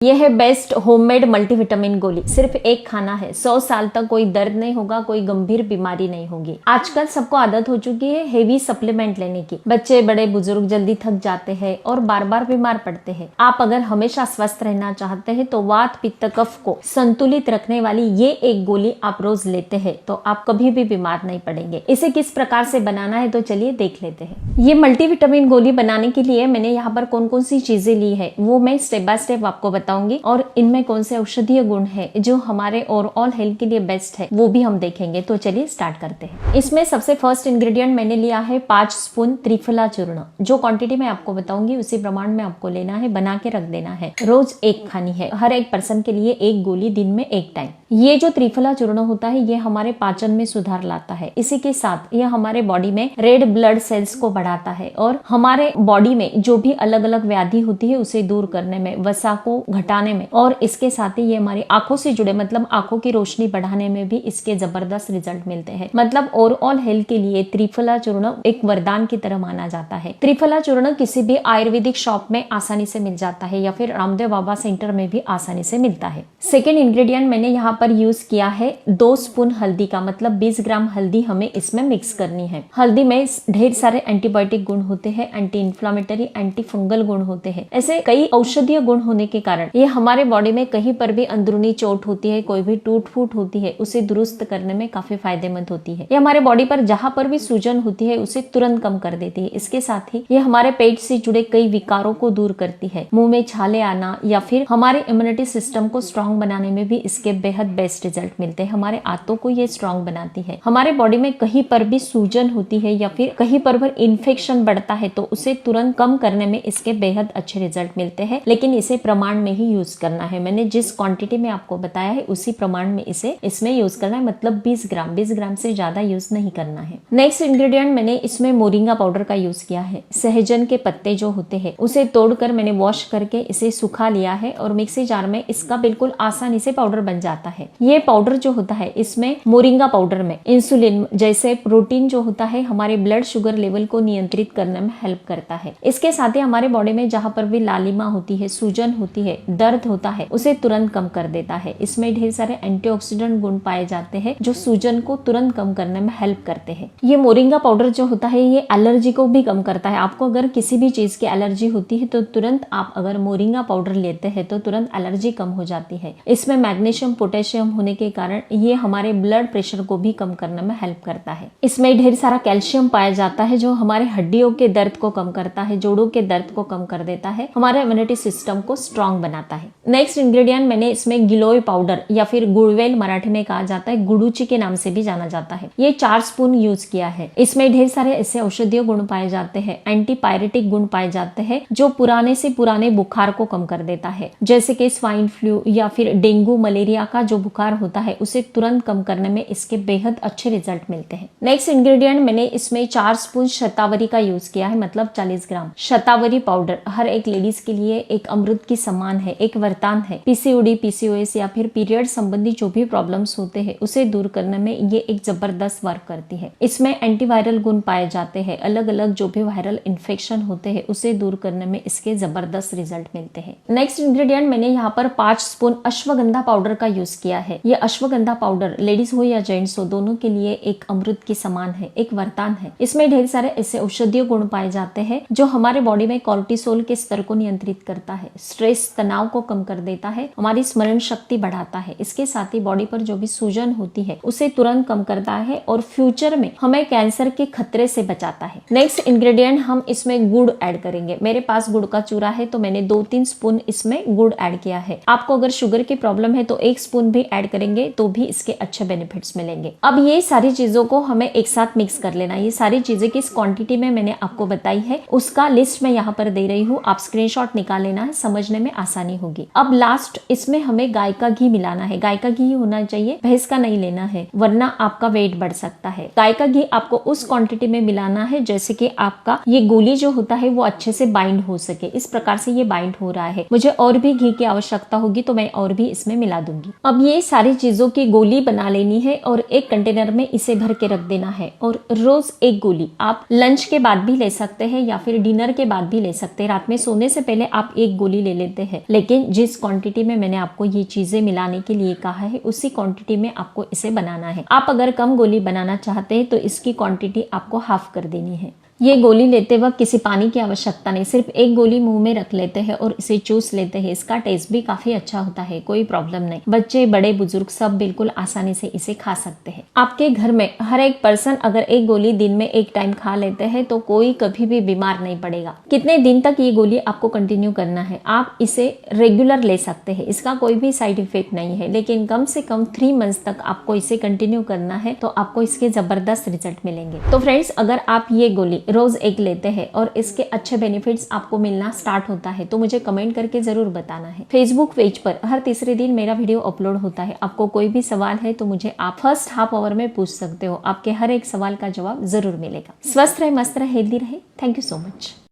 यह है best homemade multivitamin गोली। सिर्फ एक खाना है, 100 साल तक कोई दर्द नहीं होगा, कोई गंभीर बीमारी नहीं होगी। आजकल सबको आदत हो चुकी है हेवी सप्लीमेंट लेने की। बच्चे बड़े बुजुर्ग जल्दी थक जाते हैं और बार बार बीमार पड़ते हैं। आप अगर हमेशा स्वस्थ रहना चाहते हैं तो वात पित्त कफ को संतुलित रखने वाली ये एक गोली आप रोज लेते हैं तो आप कभी भी बीमार नहीं पड़ेंगे। इसे किस प्रकार से बनाना है तो चलिए देख लेते हैं। ये मल्टीविटामिन गोली बनाने के लिए मैंने यहाँ पर कौन कौन सी चीजें ली है वो मैं स्टेप बाय स्टेप आपको बताऊंगी और इनमें कौन से औषधीय गुण है जो हमारे ओवरऑल हेल्थ के लिए बेस्ट है वो भी हम देखेंगे। तो चलिए स्टार्ट करते हैं। इसमें सबसे फर्स्ट इंग्रेडिएंट मैंने लिया है 5 स्पून त्रिफला चूर्ण। जो क्वांटिटी मैं आपको बताऊंगी उसी प्रमाण में आपको लेना है, बना के रख देना है। रोज एक खानी है, हर एक पर्सन के लिए एक गोली दिन में एक टाइम। ये जो त्रिफला चूर्ण होता है ये हमारे पाचन में सुधार लाता है। इसी के साथ ये हमारे बॉडी में रेड ब्लड सेल्स को बढ़ाता है और हमारे बॉडी में जो भी अलग अलग व्याधि होती है उसे दूर करने में, वसा को घटाने में और इसके साथ ही ये हमारी आंखों से जुड़े मतलब आंखों की रोशनी बढ़ाने में भी इसके जबरदस्त रिजल्ट मिलते हैं। मतलब ओवरऑल हेल्थ के लिए त्रिफला चूर्ण एक वरदान की तरह माना जाता है। त्रिफला चूर्ण किसी भी आयुर्वेदिक शॉप में आसानी से मिल जाता है या फिर रामदेव बाबा सेंटर में भी आसानी से मिलता है। सेकेंड इंग्रेडिएंट मैंने यहाँ पर यूज किया है 2 स्पून हल्दी का, मतलब 20 ग्राम हल्दी हमें इसमें मिक्स करनी है। हल्दी में ढेर सारे एंटीबायोटिक गुण होते हैं, एंटी इंफ्लामेटरी, एंटी फंगल गुण होते हैं। ऐसे कई औषधीय गुण होने के कारण ये हमारे बॉडी में कहीं पर भी अंदरूनी चोट होती है, कोई भी टूट फूट होती है, उसे दुरुस्त करने में काफी फायदेमंद होती है। ये हमारे बॉडी पर जहाँ पर भी सूजन होती है उसे तुरंत कम कर देती है। इसके साथ ही ये हमारे पेट से जुड़े कई विकारों को दूर करती है। मुंह में छाले आना या फिर हमारे इम्यूनिटी सिस्टम को स्ट्रांग बनाने में भी इसके बेहद बेस्ट रिजल्ट मिलते हैं। हमारे आंतों को ये स्ट्रांग बनाती है। हमारे बॉडी में कहीं पर भी सूजन होती है या फिर कहीं पर भी इन्फेक्शन बढ़ता है तो उसे तुरंत कम करने में इसके बेहद अच्छे रिजल्ट मिलते हैं। लेकिन इसे प्रमाण में ही यूज करना है। मैंने जिस क्वांटिटी में आपको बताया है उसी प्रमाण में इसे इसमें यूज करना है, मतलब 20 ग्राम से ज्यादा यूज नहीं करना है। नेक्स्ट इंग्रेडिएंट मैंने इसमें मोरिंगा पाउडर का यूज किया है। सहजन के पत्ते जो होते हैं उसे तोड़कर मैंने वॉश करके इसे सुखा लिया है और मिक्सी जार में इसका बिल्कुल आसानी से पाउडर बन जाता है। ये पाउडर जो होता है इसमें मोरिंगा पाउडर में इंसुलिन जैसे प्रोटीन जो होता है हमारे ब्लड शुगर लेवल को नियंत्रित करने में हेल्प करता है। इसके साथ ही हमारे बॉडी में जहाँ पर भी लालिमा होती है, सूजन होती है, दर्द होता है उसे तुरंत कम कर देता है। इसमें ढेर सारे एंटीऑक्सीडेंट गुण पाए जाते हैं जो सूजन को तुरंत कम करने में हेल्प करते हैं। ये मोरिंगा पाउडर जो होता है ये एलर्जी को भी कम करता है। आपको अगर किसी भी चीज की एलर्जी होती है तो तुरंत आप अगर मोरिंगा पाउडर लेते हैं तो तुरंत एलर्जी कम हो जाती है। इसमें मैग्नीशियम पोटेशियम होने के कारण ये हमारे ब्लड प्रेशर को भी कम करने में हेल्प करता है। इसमें ढेर सारा कैल्शियम पाया जाता है जो हमारे हड्डियों के दर्द को कम करता है, जोड़ों के दर्द को कम कर देता है, हमारे इम्यूनिटी सिस्टम को स्ट्रांग बनाता है। नेक्स्ट इंग्रेडिएंट मैंने इसमें गिलोय पाउडर या फिर गुड़वेल मराठी में कहा जाता है, गुड़ूची के नाम से भी जाना जाता है। ये 4 स्पून यूज किया है। इसमें ढेर सारे ऐसे औषधीय गुण पाए जाते हैं, एंटीपायरेटिक गुण पाए जाते हैं जो पुराने से पुराने बुखार को कम कर देता है। जैसे कि स्वाइन फ्लू या फिर डेंगू मलेरिया का जो बुखार होता है उसे तुरंत कम करने में इसके बेहद अच्छे रिजल्ट मिलते हैं। नेक्स्ट इंग्रेडिएंट मैंने इसमें 4 स्पून शतावरी का यूज किया है, मतलब 40 ग्राम। शतावरी पाउडर हर एक लेडीज के लिए एक अमृत की समान है, एक वरदान है। पीसीओडी, पीसीओएस या फिर पीरियड संबंधी जो भी प्रॉब्लम्स होते हैं उसे दूर करने में ये एक जबरदस्त वर्क करती है। इसमें एंटीवायरल गुण पाए जाते हैं, अलग अलग जो भी वायरल इन्फेक्शन होते हैं उसे दूर करने में इसके जबरदस्त रिजल्ट मिलते हैं। नेक्स्ट इंग्रेडिएंट मैंने यहाँ पर 5 स्पून अश्वगंधा पाउडर का यूज किया है। ये अश्वगंधा पाउडर लेडीज हो या जेंट्स हो दोनों के लिए एक अमृत की समान है, एक वरदान है। इसमें ढेर सारे ऐसे औषधीय गुण पाए जाते हैं जो हमारे बॉडी में कोर्टिसोल के स्तर को नियंत्रित करता है, स्ट्रेस तनाव को कम कर देता है, हमारी स्मरण शक्ति बढ़ाता है। इसके साथ ही बॉडी पर जो भी सूजन होती है उसे तुरंत कम करता है और फ्यूचर में हमें कैंसर के खतरे से बचाता है। नेक्स्ट इंग्रेडिएंट हम इसमें गुड़ ऐड करेंगे। मेरे पास गुड़ का चूरा है तो मैंने 2-3 स्पून इसमें गुड़ ऐड किया है। आपको अगर शुगर की प्रॉब्लम है तो 1 स्पून भी ऐड करेंगे तो भी इसके अच्छे बेनिफिट्स मिलेंगे। अब ये सारी चीजों को हमें एक साथ मिक्स कर लेना। ये सारी चीजें किस क्वांटिटी में मैंने आपको बताई है उसका लिस्ट मैं यहाँ पर दे रही हूँ, आप स्क्रीनशॉट निकाल लेना है, समझने में आसानी होगी। अब लास्ट इसमें हमें गाय का घी मिलाना है। गाय का घी होना चाहिए, भैंस का नहीं लेना है वरना आपका वेट बढ़ सकता है। गाय का घी आपको उस क्वांटिटी में मिलाना है जैसे कि आपका ये गोली जो होता है वो अच्छे से बाइंड हो सके। इस प्रकार से ये बाइंड हो रहा है। मुझे और भी घी की आवश्यकता होगी तो मैं और भी इसमें मिला दूंगी। अब ये सारी चीजों की गोली बना लेनी है और एक कंटेनर में इसे भर के रख देना है और रोज एक गोली आप लंच के बाद भी ले सकते हैं या फिर डिनर के बाद भी ले सकते हैं। रात में सोने से पहले आप एक गोली ले लेते हैं, लेकिन जिस क्वांटिटी में मैंने आपको ये चीजें मिलाने के लिए कहा है उसी क्वांटिटी में आपको इसे बनाना है। आप अगर कम गोली बनाना चाहते हैं तो इसकी क्वांटिटी आपको हाफ कर देनी है। ये गोली लेते वक्त किसी पानी की आवश्यकता नहीं, सिर्फ एक गोली मुंह में रख लेते हैं और इसे चूस लेते हैं। इसका टेस्ट भी काफी अच्छा होता है, कोई प्रॉब्लम नहीं। बच्चे बड़े बुजुर्ग सब बिल्कुल आसानी से इसे खा सकते हैं। आपके घर में हर एक पर्सन अगर एक गोली दिन में एक टाइम खा लेते हैं तो कोई कभी भी बीमार नहीं पड़ेगा। कितने दिन तक ये गोली आपको कंटिन्यू करना है? आप इसे रेगुलर ले सकते हैं, इसका कोई भी साइड इफेक्ट नहीं है, लेकिन कम से कम 3 मंथ्स तक आपको इसे कंटिन्यू करना है तो आपको इसके जबरदस्त रिजल्ट मिलेंगे। तो फ्रेंड्स, अगर आप ये गोली रोज एक लेते हैं और इसके अच्छे बेनिफिट्स आपको मिलना स्टार्ट होता है तो मुझे कमेंट करके जरूर बताना है। फेसबुक पेज पर हर तीसरे दिन मेरा वीडियो अपलोड होता है। आपको कोई भी सवाल है तो मुझे आप फर्स्ट हाफ आवर में पूछ सकते हो। आपके हर एक सवाल का जवाब जरूर मिलेगा। स्वस्थ रहे, मस्त रहे, हेल्दी रहे। Thank you so much.